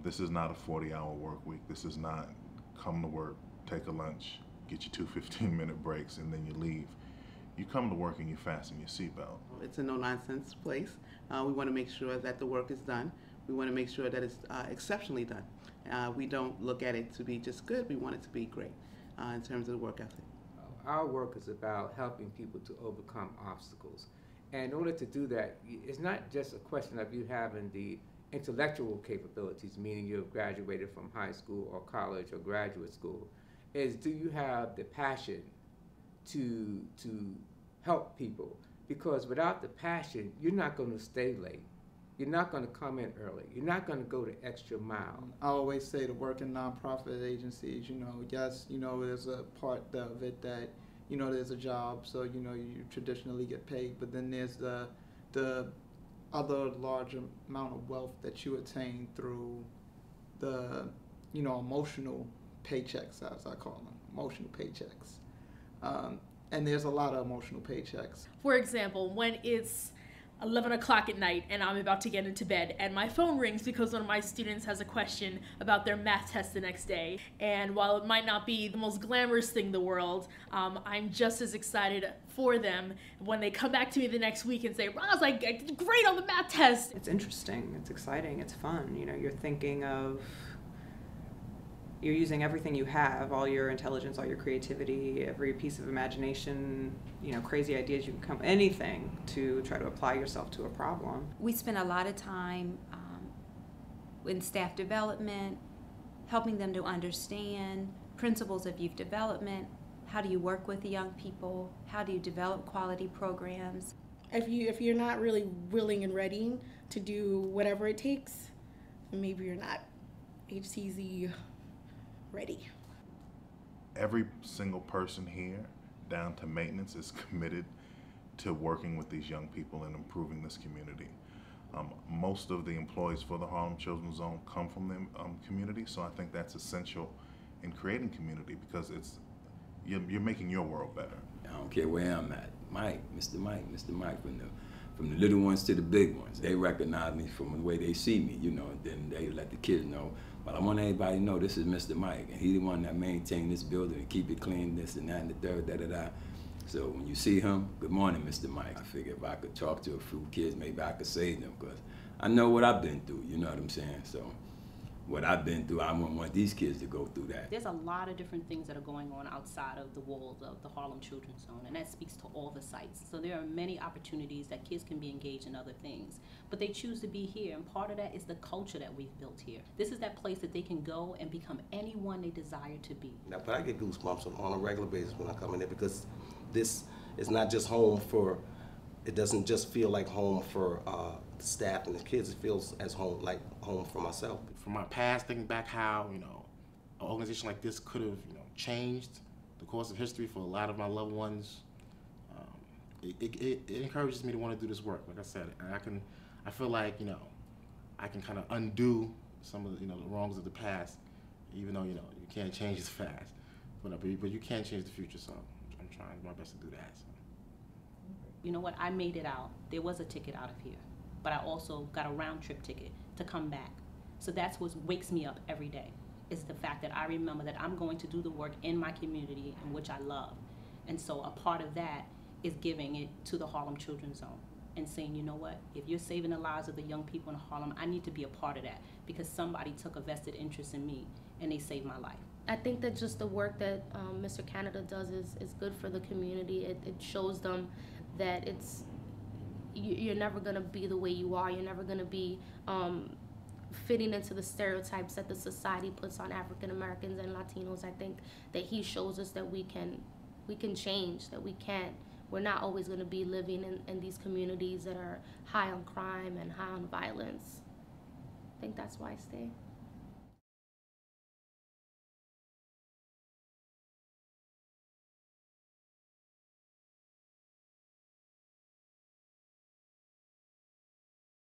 This is not a 40-hour work week. This is not come to work, take a lunch, get your 2 15-minute breaks, and then you leave. You come to work and you fasten your seatbelt. It's a no-nonsense place. We want to make sure that the work is done. We want to make sure that it's exceptionally done. We don't look at it to be just good. We want it to be great in terms of the work ethic. Our work is about helping people to overcome obstacles. And in order to do that, it's not just a question of you having the intellectual capabilities, meaning you've graduated from high school or college or graduate school, is do you have the passion to help people? Because without the passion, you're not going to stay late. You're not going to come in early. You're not going to go the extra mile. I always say to work in nonprofit agencies, yes, there's a part of it that, there's a job, so, you traditionally get paid, but then there's the other large amount of wealth that you attain through the, emotional paychecks, as I call them, emotional paychecks. And there's a lot of emotional paychecks. For example, when it's 11 o'clock at night and I'm about to get into bed and my phone rings because one of my students has a question about their math test the next day. And while it might not be the most glamorous thing in the world, I'm just as excited for them when they come back to me the next week and say, Roz, I did great on the math test. It's interesting, it's exciting, it's fun. You're thinking of, you're using everything you have, all your intelligence, all your creativity, every piece of imagination, crazy ideas you can come, anything to try to apply yourself to a problem. We spend a lot of time in staff development, helping them to understand principles of youth development. How do you work with the young people? How do you develop quality programs? If you're not really willing and ready to do whatever it takes, maybe you're not HCZ ready. Every single person here, down to maintenance, is committed to working with these young people and improving this community. Most of the employees for the Harlem Children's Zone come from the community, so I think that's essential in creating community because you're making your world better. I don't care where I'm at. Mr. Mike, from the little ones to the big ones. They recognize me from the way they see me, and then they let the kids know. But I want everybody to know this is Mr. Mike, and he's the one that maintains this building and keep it clean, this and that and the third, da-da-da. So when you see him, good morning, Mr. Mike. I figure if I could talk to a few kids, maybe I could save them, because I know what I've been through, you know what I'm saying? So what I've been through, I wouldn't want these kids to go through that. There's a lot of different things that are going on outside of the walls of the Harlem Children's Zone, and that speaks to all the sites. So there are many opportunities that kids can be engaged in other things, but they choose to be here, and part of that is the culture that we've built here. This is that place that they can go and become anyone they desire to be. Now, but I get goosebumps on a regular basis when I come in there because this is not just home for, it doesn't just feel like home for the staff and the kids, it feels as home, like home for myself. From my past, thinking back how, an organization like this could have, changed the course of history for a lot of my loved ones. It encourages me to want to do this work. Like I said, and I feel like, I can kind of undo some of the, the wrongs of the past, even though, you can't change as fast. But you can change the future, so I'm trying my best to do that. So. You know what, I made it out. There was a ticket out of here, but I also got a round trip ticket to come back. So that's what wakes me up every day, is the fact that I remember that I'm going to do the work in my community in which I love. And so a part of that is giving it to the Harlem Children's Zone and saying, you know what, if you're saving the lives of the young people in Harlem, I need to be a part of that because somebody took a vested interest in me and they saved my life. I think that just the work that Mr. Canada does is good for the community. It shows them that you're never going to be the way you are. You're never going to be fitting into the stereotypes that the society puts on African Americans and Latinos. I think that he shows us that we can change, that we're not always going to be living in these communities that are high on crime and high on violence. I think that's why I stay.